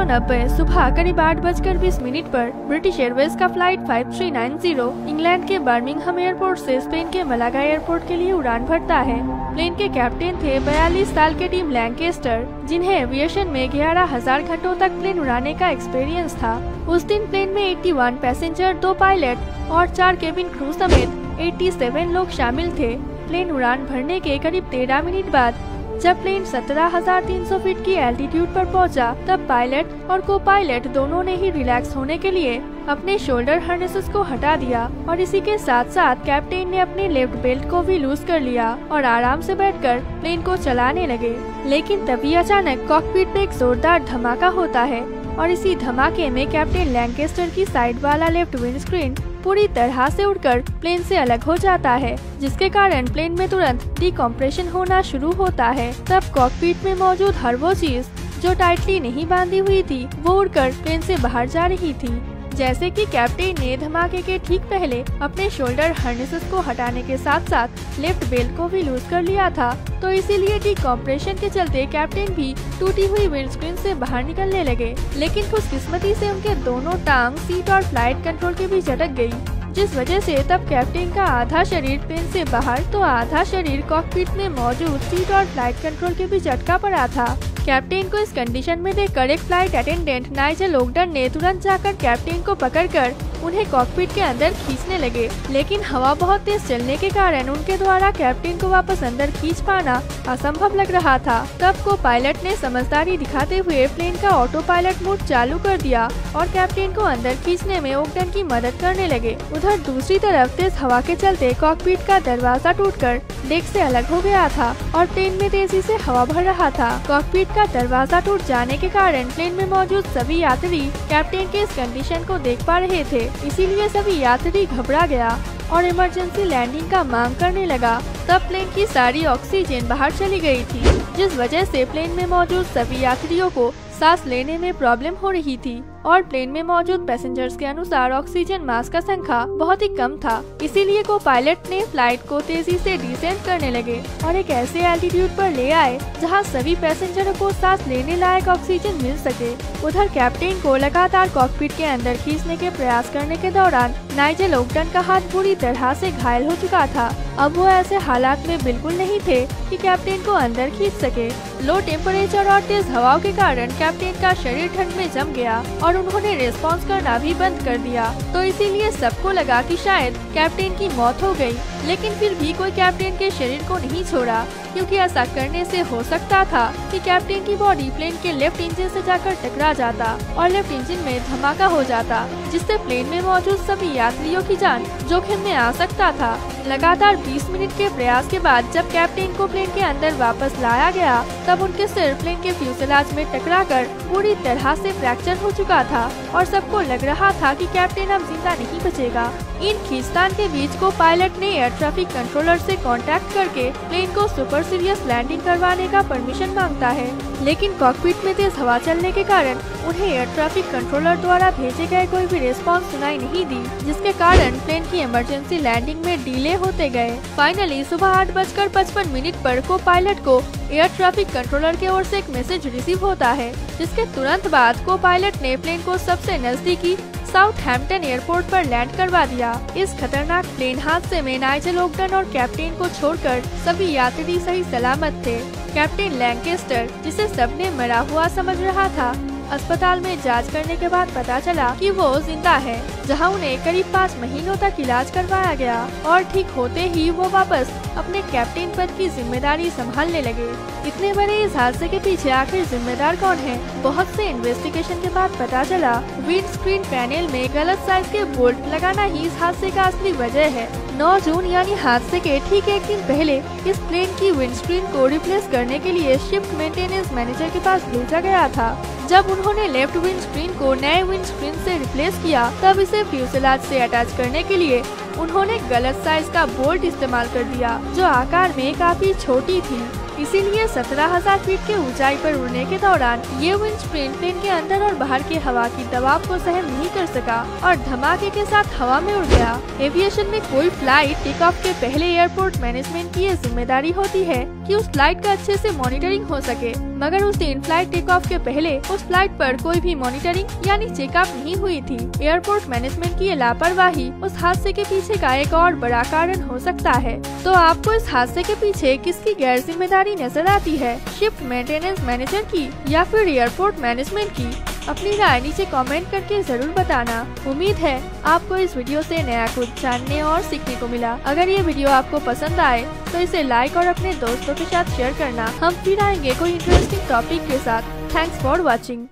1990 सुबह करीब 8:20 पर ब्रिटिश एयरवेज का फ्लाइट 5390 इंग्लैंड के बर्मिंघम एयरपोर्ट से स्पेन के मलागा एयरपोर्ट के लिए उड़ान भरता है। प्लेन के कैप्टन थे 42 साल के टिम लैंकेस्टर, जिन्हें एविएशन में 11,000 घंटों तक प्लेन उड़ाने का एक्सपीरियंस था। उस दिन प्लेन में 81 पैसेंजर, 2 पायलट और 4 केबिन क्रू समेत 87 लोग शामिल थे। प्लेन उड़ान भरने के करीब 13 मिनट बाद जब प्लेन 17,300 फीट की एल्टीट्यूड पर पहुंचा, तब पायलट और को पायलट दोनों ने ही रिलैक्स होने के लिए अपने शोल्डर हार्नेसेस को हटा दिया और इसी के साथ साथ कैप्टन ने अपने लेफ्ट बेल्ट को भी लूज कर लिया और आराम से बैठकर प्लेन को चलाने लगे। लेकिन तभी अचानक कॉकपिट में एक जोरदार धमाका होता है और इसी धमाके में कैप्टन लैंकेस्टर की साइड वाला लेफ्ट विंडस्क्रीन पूरी तरह से उड़कर प्लेन से अलग हो जाता है, जिसके कारण प्लेन में तुरंत डिकम्प्रेशन होना शुरू होता है। तब कॉकपिट में मौजूद हर वो चीज जो टाइटली नहीं बांधी हुई थी वो उड़कर प्लेन से बाहर जा रही थी। जैसे कि कैप्टन ने धमाके के ठीक पहले अपने शोल्डर हार्नेसेस को हटाने के साथ साथ लेफ्ट बेल्ट को भी लूज कर लिया था, तो इसीलिए डिकम्प्रेशन के चलते कैप्टन भी टूटी हुई विंडस्क्रीन से बाहर निकलने लगे। लेकिन खुशकिस्मती से उनके दोनों टांग सीट और फ्लाइट कंट्रोल के बीच अटक गई, जिस वजह से तब कैप्टन का आधा शरीर प्लेन से बाहर तो आधा शरीर कॉकपिट में मौजूद सीट और फ्लाइट कंट्रोल के बीच अटका पड़ा था। कैप्टन को इस कंडीशन में देखकर एक फ्लाइट अटेंडेंट नाइजेल ओगडन ने तुरंत जाकर कैप्टन को पकड़कर उन्हें कॉकपिट के अंदर खींचने लगे, लेकिन हवा बहुत तेज चलने के कारण उनके द्वारा कैप्टन को वापस अंदर खींच पाना असंभव लग रहा था। तब को पायलट ने समझदारी दिखाते हुए प्लेन का ऑटो पायलट मोड चालू कर दिया और कैप्टन को अंदर खींचने में ओगडन की मदद करने लगे। उधर दूसरी तरफ तेज हवा के चलते कॉकपिट का दरवाजा टूटकर डेक से अलग हो गया था और प्लेन में तेजी से हवा भर रहा था। कॉकपिट का दरवाजा टूट जाने के कारण प्लेन में मौजूद सभी यात्री कैप्टन के इस कंडीशन को देख पा रहे थे, इसीलिए सभी यात्री घबरा गया और इमरजेंसी लैंडिंग का मांग करने लगा। तब प्लेन की सारी ऑक्सीजन बाहर चली गई थी, जिस वजह से प्लेन में मौजूद सभी यात्रियों को सांस लेने में प्रॉब्लम हो रही थी और प्लेन में मौजूद पैसेंजर्स के अनुसार ऑक्सीजन मास्क का संख्या बहुत ही कम था। इसीलिए को पायलट ने फ्लाइट को तेजी से डिसेंड करने लगे और एक ऐसे एल्टीट्यूड पर ले आए जहां सभी पैसेंजरों को सांस लेने लायक ऑक्सीजन मिल सके। उधर कैप्टन को लगातार कॉकपिट के अंदर खींचने के प्रयास करने के दौरान नाइजेल ओगडन का हाथ बुरी तरह से घायल हो चुका था। अब वो ऐसे हालात में बिल्कुल नहीं थे कि कैप्टन को अंदर खींच सके। लो टेम्परेचर और तेज हवाओं के कारण कैप्टन का शरीर ठंड में जम गया और उन्होंने रिस्पॉन्स करना भी बंद कर दिया, तो इसीलिए सबको लगा कि शायद कैप्टन की मौत हो गई। लेकिन फिर भी कोई कैप्टन के शरीर को नहीं छोड़ा, क्योंकि ऐसा करने से हो सकता था कि कैप्टन की बॉडी प्लेन के लेफ्ट इंजन से जाकर टकरा जाता और लेफ्ट इंजन में धमाका हो जाता, जिससे प्लेन में मौजूद सभी यात्रियों की जान जोखिम में आ सकता था। लगातार 20 मिनट के प्रयास के बाद जब कैप्टन को प्लेन के अंदर वापस लाया गया, तब उनके सिर प्लेन के फ्यूसेलाज में टकराकर पूरी तरह से फ्रैक्चर हो चुका था और सबको लग रहा था कि कैप्टन अब जिंदा नहीं बचेगा। इन खींचतान के बीच को पायलट ने एयर ट्रैफिक कंट्रोलर से कांटेक्ट करके प्लेन को सुपर सीरियस लैंडिंग करवाने का परमिशन मांगता है, लेकिन कॉकपिट में तेज हवा चलने के कारण उन्हें एयर ट्रैफिक कंट्रोलर द्वारा भेजे गए कोई भी रिस्पॉन्स सुनाई नहीं दी, जिसके कारण प्लेन की इमरजेंसी लैंडिंग में डिले होते गए। फाइनली सुबह 8:55 पर को पायलट को एयर ट्रैफिक कंट्रोलर की ओर से एक मैसेज रिसीव होता है, जिसके तुरंत बाद को पायलट ने प्लेन को सबसे नजदीकी साउथहैम्पटन एयरपोर्ट पर लैंड करवा दिया। इस खतरनाक प्लेन हादसे में नाइजेल ओगडन और कैप्टन को छोड़कर सभी यात्री सही सलामत थे। कैप्टन लैंकेस्टर, जिसे सबने मरा हुआ समझ रहा था, अस्पताल में जांच करने के बाद पता चला कि वो जिंदा है, जहां उन्हें करीब 5 महीनों तक इलाज करवाया गया और ठीक होते ही वो वापस अपने कैप्टन पद की जिम्मेदारी संभालने लगे। इतने बड़े इस हादसे के पीछे आखिर जिम्मेदार कौन है? बहुत से इन्वेस्टिगेशन के बाद पता चला विंड स्क्रीन पैनल में गलत साइज के बोल्ट लगाना ही इस हादसे का असली वजह है। 9 जून यानी हादसे के ठीक एक दिन पहले इस प्लेन की विंडस्क्रीन को रिप्लेस करने के लिए शिफ्ट मेंटेनेंस मैनेजर के पास भेजा गया था। जब उन्होंने लेफ्ट विंडस्क्रीन को नए विंडस्क्रीन से रिप्लेस किया, तब इसे फ्यूसेलाज से अटैच करने के लिए उन्होंने गलत साइज का बोल्ट इस्तेमाल कर दिया, जो आकार में काफी छोटी थी। इसीलिए 17,000 फीट के ऊंचाई पर उड़ने के दौरान ये विंड स्क्रीन प्लेन के अंदर और बाहर के हवा की दबाव को सहन नहीं कर सका और धमाके के साथ हवा में उड़ गया। एविएशन में कोई फ्लाइट टेक ऑफ के पहले एयरपोर्ट मैनेजमेंट की ये जिम्मेदारी होती है कि उस फ्लाइट का अच्छे से मॉनिटरिंग हो सके, मगर उस दिन फ्लाइट टेक ऑफ के पहले उस फ्लाइट पर कोई भी मॉनिटरिंग यानी चेकअप नहीं हुई थी। एयरपोर्ट मैनेजमेंट की ये लापरवाही उस हादसे के पीछे का एक और बड़ा कारण हो सकता है। तो आपको इस हादसे के पीछे किसकी गैर जिम्मेदारी नजर आती है, शिफ्ट मेंटेनेंस मैनेजर की या फिर एयरपोर्ट मैनेजमेंट की? अपनी राय नीचे कमेंट करके जरूर बताना। उम्मीद है आपको इस वीडियो से नया कुछ जानने और सीखने को मिला। अगर ये वीडियो आपको पसंद आए तो इसे लाइक और अपने दोस्तों के साथ शेयर करना। हम फिर आएंगे कोई इंटरेस्टिंग टॉपिक के साथ। Thanks for watching.